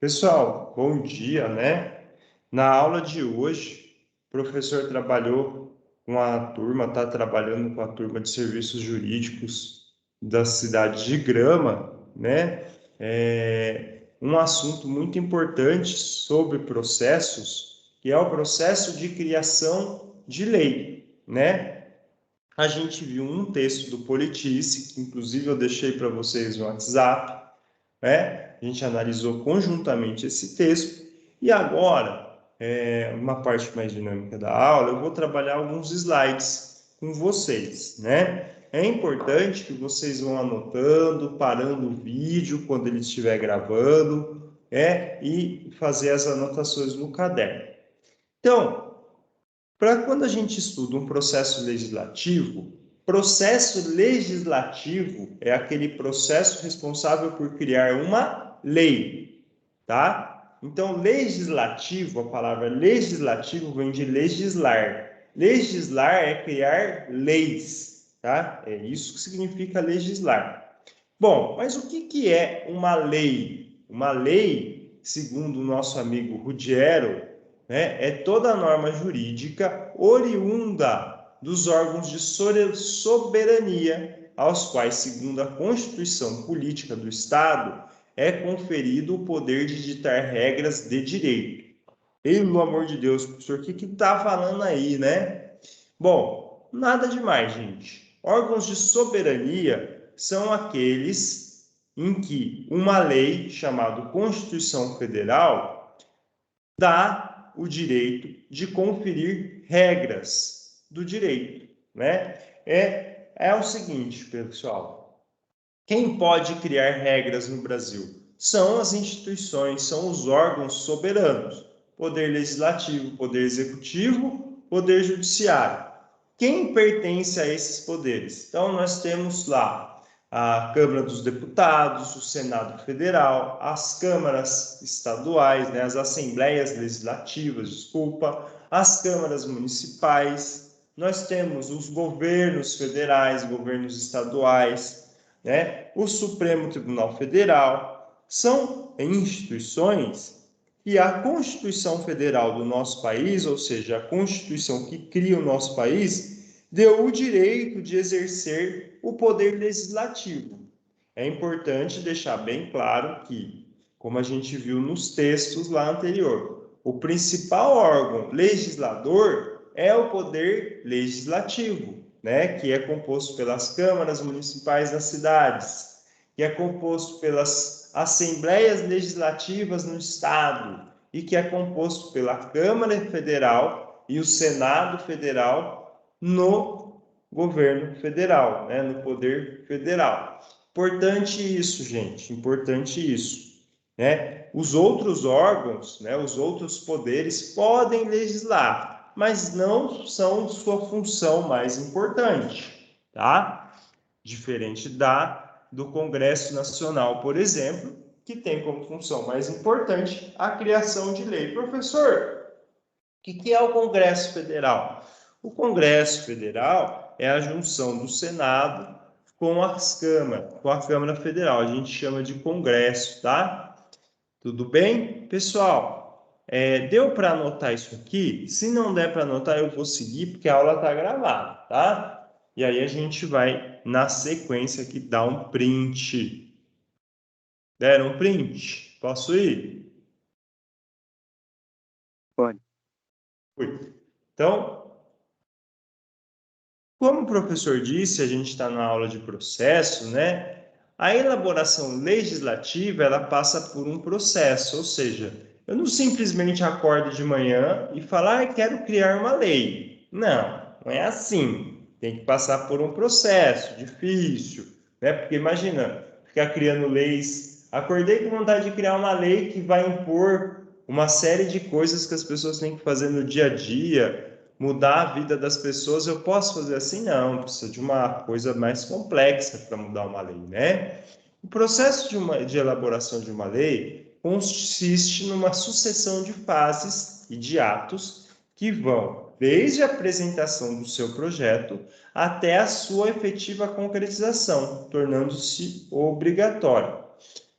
Pessoal, bom dia, né? Na aula de hoje, o professor trabalhou com a turma, está trabalhando com a turma de serviços jurídicos da cidade de Grama, né? Um assunto muito importante sobre processos, que é o processo de criação de lei, né? A gente viu um texto do Politice, que inclusive eu deixei para vocês no WhatsApp, né? A gente analisou conjuntamente esse texto e agora, uma parte mais dinâmica da aula, eu vou trabalhar alguns slides com vocês, né? É importante que vocês vão anotando, parando o vídeo quando ele estiver gravando, e fazer as anotações no caderno. Então, para quando a gente estuda um processo legislativo é aquele processo responsável por criar uma lei, tá? Então, legislativo, a palavra legislativo vem de legislar. Legislar é criar leis, tá? É isso que significa legislar. Bom, mas o que é uma lei? Uma lei, segundo o nosso amigo Ruggiero, né, é toda norma jurídica oriunda dos órgãos de soberania, aos quais, segundo a Constituição Política do Estado, é conferido o poder de ditar regras de direito. Pelo amor de Deus, professor, o que está falando aí, né? Bom, nada demais, gente. Órgãos de soberania são aqueles em que uma lei, chamada Constituição Federal, dá o direito de conferir regras do direito, né? É o seguinte, pessoal. Quem pode criar regras no Brasil? São as instituições, são os órgãos soberanos. Poder legislativo, poder executivo, poder judiciário. Quem pertence a esses poderes? Então, nós temos lá a Câmara dos Deputados, o Senado Federal, as câmaras estaduais, né, as assembleias legislativas, desculpa, as câmaras municipais, nós temos os governos federais, governos estaduais, né, o Supremo Tribunal Federal. São instituições que a Constituição Federal do nosso país, ou seja, a Constituição que cria o nosso país, deu o direito de exercer o poder legislativo. É importante deixar bem claro que, como a gente viu nos textos lá anterior, o principal órgão legislador é o poder legislativo, né, que é composto pelas câmaras municipais das cidades, que é composto pelas assembleias legislativas no estado e que é composto pela Câmara Federal e o Senado Federal no governo federal, né, no poder federal. Importante isso, gente, importante isso, né? Os outros órgãos, né, os outros poderes podem legislar, mas não são sua função mais importante, tá? Diferente do Congresso Nacional, por exemplo, que tem como função mais importante a criação de lei. Professor, o que é o Congresso Federal? O Congresso Federal é a junção do Senado com com a Câmara Federal. A gente chama de Congresso, tá? Tudo bem? Pessoal, deu para anotar isso aqui? Se não der para anotar, eu vou seguir, porque a aula está gravada, tá? E aí a gente vai, na sequência aqui, dar um print. Deram um print? Posso ir? Pode. Fui. Então, como o professor disse, a gente está na aula de processo, né? A elaboração legislativa, ela passa por um processo, ou seja, eu não simplesmente acordo de manhã e falo, quero criar uma lei. Não é assim. Tem que passar por um processo difícil, né? Porque imagina, ficar criando leis. Acordei com vontade de criar uma lei que vai impor uma série de coisas que as pessoas têm que fazer no dia a dia, mudar a vida das pessoas. Eu posso fazer assim? Não, precisa de uma coisa mais complexa para mudar uma lei, né? O processo de elaboração de uma lei consiste numa sucessão de fases e de atos que vão desde a apresentação do seu projeto até a sua efetiva concretização, tornando-se obrigatório.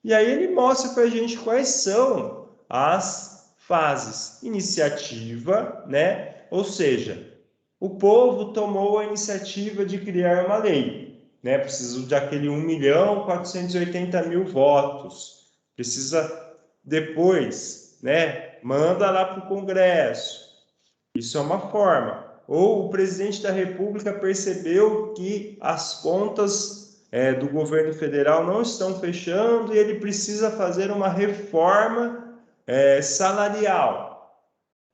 E aí ele mostra para a gente quais são as fases. Iniciativa, né? Ou seja, o povo tomou a iniciativa de criar uma lei, né? Precisa daquele 1.480.000 votos. Precisa depois, né? Manda lá para o Congresso. Isso é uma forma. Ou o presidente da República percebeu que as contas do governo federal não estão fechando e ele precisa fazer uma reforma salarial.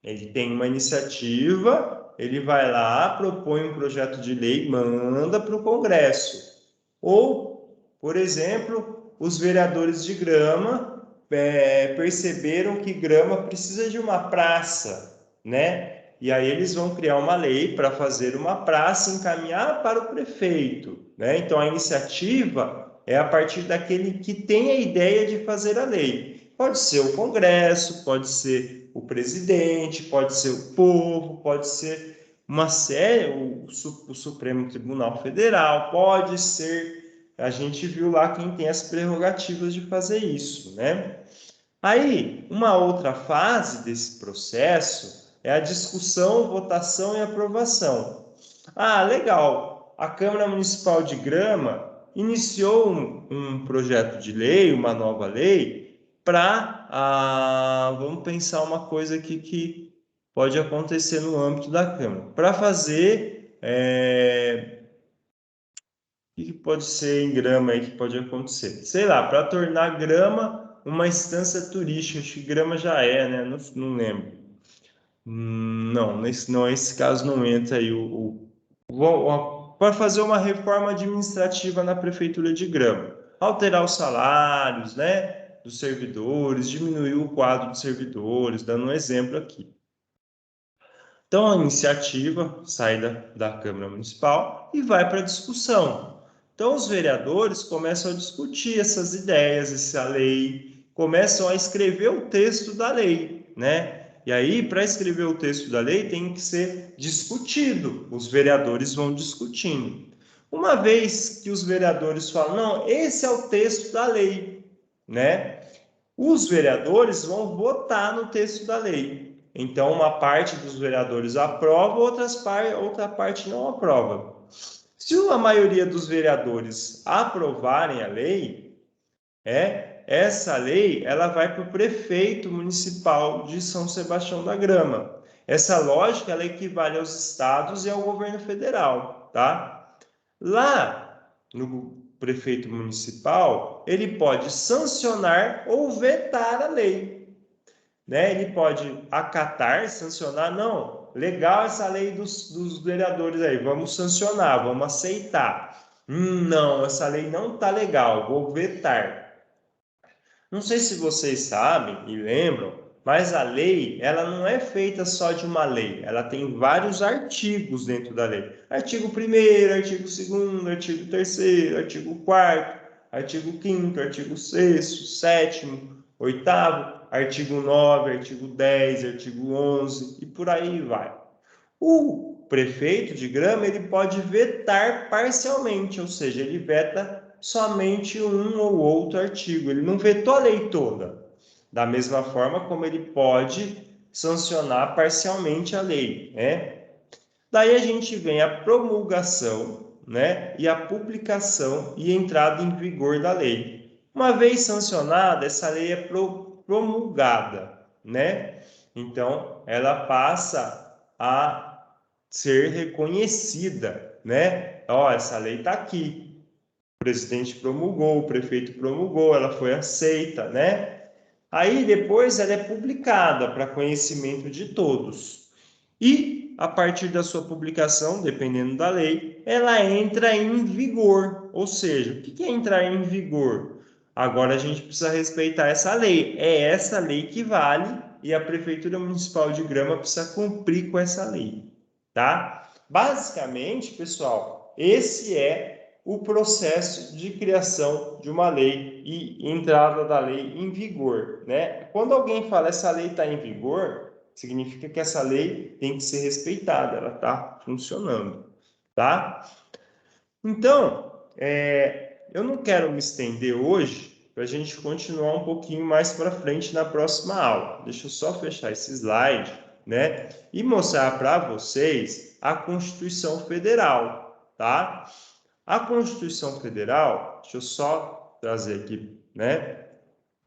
Ele tem uma iniciativa, ele vai lá, propõe um projeto de lei, manda para o Congresso. Ou, por exemplo, os vereadores de Grama perceberam que Grama precisa de uma praça, né? E aí eles vão criar uma lei para fazer uma praça e encaminhar para o prefeito, né? Então a iniciativa é a partir daquele que tem a ideia de fazer a lei. Pode ser o Congresso, pode ser o presidente, pode ser o povo, pode ser uma série, o Supremo Tribunal Federal, pode ser, a gente viu lá quem tem as prerrogativas de fazer isso, né? Aí, uma outra fase desse processo é a discussão, votação e aprovação. Ah, legal, a Câmara Municipal de Grama iniciou um projeto de lei, uma nova lei, para, vamos pensar uma coisa aqui que pode acontecer no âmbito da Câmara, para fazer, o que pode ser em Grama aí que pode acontecer? Sei lá, para tornar Grama uma instância turística, acho que Grama já é, né? Não lembro. Não, nesse caso não entra aí para fazer uma reforma administrativa na prefeitura de Grama, alterar os salários, né, dos servidores, diminuir o quadro de servidores, dando um exemplo aqui. Então, a iniciativa sai da Câmara Municipal e vai para a discussão. Então, os vereadores começam a discutir essas ideias, essa lei, começam a escrever o texto da lei, né? E aí, para escrever o texto da lei, tem que ser discutido. Os vereadores vão discutindo. Uma vez que os vereadores falam, não, esse é o texto da lei, né? Os vereadores vão votar no texto da lei. Então, uma parte dos vereadores aprova, outra parte não aprova. Se a maioria dos vereadores aprovarem a lei, essa lei ela vai para o prefeito municipal de São Sebastião da Grama. Essa lógica ela equivale aos estados e ao governo federal, tá? Lá no prefeito municipal, ele pode sancionar ou vetar a lei, né? Ele pode acatar, sancionar, não, legal essa lei dos vereadores aí, vamos sancionar, vamos aceitar. Não, essa lei não está legal, vou vetar. Não sei se vocês sabem e lembram, mas a lei, ela não é feita só de uma lei, ela tem vários artigos dentro da lei. Artigo 1º, artigo 2º, artigo 3º, artigo 4º, artigo 5º, artigo 6º, 7º, 8º, artigo 9, artigo 10, artigo 11 e por aí vai. O prefeito de Grama, ele pode vetar parcialmente, ou seja, ele veta somente um ou outro artigo, ele não vetou a lei toda. Da mesma forma como ele pode sancionar parcialmente a lei, né? Daí a gente vem a promulgação, né, e a publicação e entrada em vigor da lei. Uma vez sancionada, essa lei é promulgada, né? Então, ela passa a ser reconhecida, né? Ó, essa lei está aqui. O presidente promulgou, o prefeito promulgou, ela foi aceita, né? Aí depois ela é publicada para conhecimento de todos. E a partir da sua publicação, dependendo da lei, ela entra em vigor. Ou seja, o que é entrar em vigor? Agora a gente precisa respeitar essa lei. É essa lei que vale e a Prefeitura Municipal de Grama precisa cumprir com essa lei, tá? Basicamente, pessoal, esse é o processo de criação de uma lei e entrada da lei em vigor, né? Quando alguém fala essa lei está em vigor, significa que essa lei tem que ser respeitada, ela está funcionando, tá? Então, eu não quero me estender hoje, para a gente continuar um pouquinho mais para frente na próxima aula. Deixa eu só fechar esse slide, né? E mostrar para vocês a Constituição Federal, tá? A Constituição Federal, deixa eu só trazer aqui, né?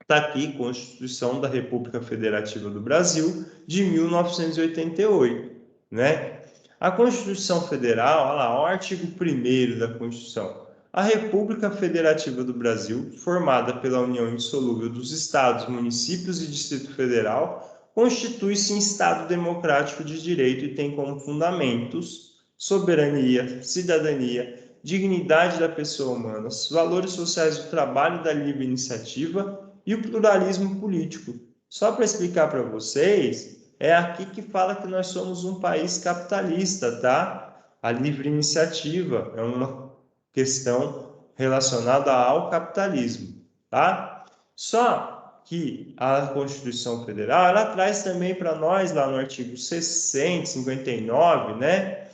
Está aqui, Constituição da República Federativa do Brasil, de 1988, né? A Constituição Federal, olha lá, o artigo 1º da Constituição. A República Federativa do Brasil, formada pela união indissolúvel dos estados, municípios e Distrito Federal, constitui-se em Estado democrático de direito e tem como fundamentos soberania, cidadania, dignidade da pessoa humana, os valores sociais do trabalho e da livre iniciativa e o pluralismo político. Só para explicar para vocês, é aqui que fala que nós somos um país capitalista, tá? A livre iniciativa é uma questão relacionada ao capitalismo, tá? Só que a Constituição Federal, ela traz também para nós, lá no artigo 60, 59, né?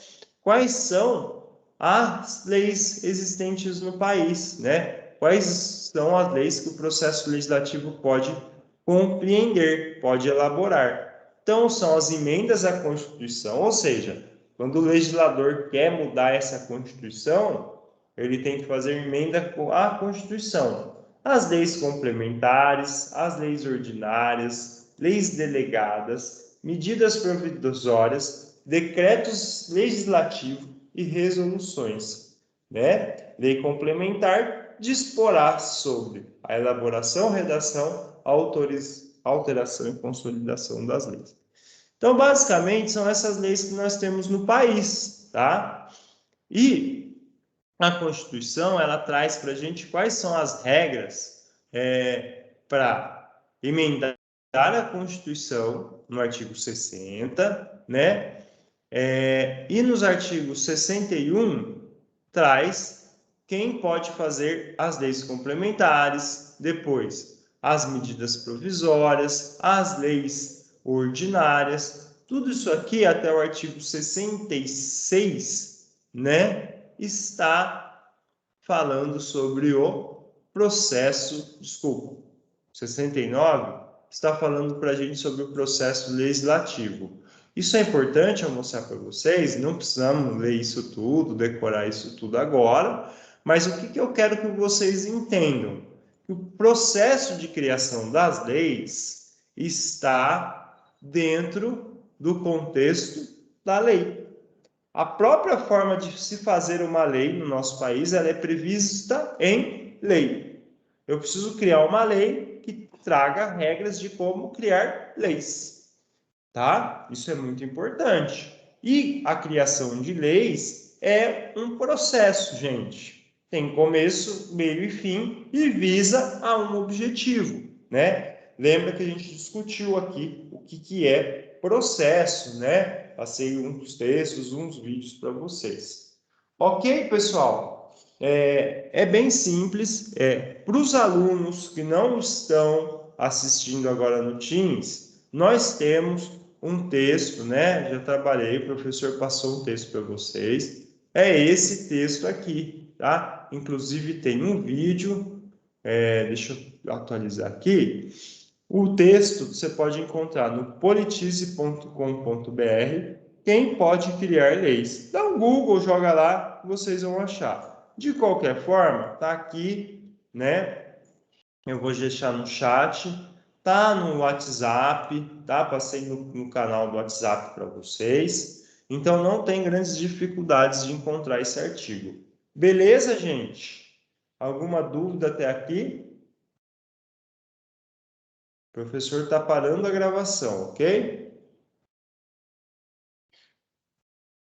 Quais são as leis existentes no país, né? Quais são as leis que o processo legislativo pode compreender, pode elaborar. Então, são as emendas à Constituição, ou seja, quando o legislador quer mudar essa Constituição, ele tem que fazer emenda à Constituição. As leis complementares, as leis ordinárias, leis delegadas, medidas provisórias, decretos legislativos e resoluções, né? Lei complementar disporá sobre a elaboração, redação, alteração e consolidação das leis. Então, basicamente, são essas leis que nós temos no país, tá? E a Constituição, ela traz para a gente quais são as regras para emendar a Constituição no artigo 60, né? E nos artigos 61, traz quem pode fazer as leis complementares, depois as medidas provisórias, as leis ordinárias, tudo isso aqui até o artigo 66, né, está falando sobre o processo, 69 está falando para a gente sobre o processo legislativo. Isso é importante eu mostrar para vocês, não precisamos ler isso tudo, decorar isso tudo agora, mas o que eu quero que vocês entendam? Que o processo de criação das leis está dentro do contexto da lei. A própria forma de se fazer uma lei no nosso país, ela é prevista em lei. Eu preciso criar uma lei que traga regras de como criar leis, tá? Isso é muito importante. E a criação de leis é um processo, gente. Tem começo, meio e fim e visa a um objetivo, né? Lembra que a gente discutiu aqui o que é processo, né? Passei uns textos, uns vídeos para vocês. Ok, pessoal? É bem simples. Para os alunos que não estão assistindo agora no Teams, nós temos um texto, né? Já trabalhei, o professor passou um texto para vocês. É esse texto aqui, tá? Inclusive tem um vídeo, deixa eu atualizar aqui. O texto você pode encontrar no politize.com.br. Quem pode criar leis? Dá um Google, joga lá, vocês vão achar. De qualquer forma, tá aqui, né? Eu vou deixar no chat, tá no WhatsApp, tá? Passei no canal do WhatsApp para vocês. Então, não tem grandes dificuldades de encontrar esse artigo. Beleza, gente? Alguma dúvida até aqui? O professor está parando a gravação, ok?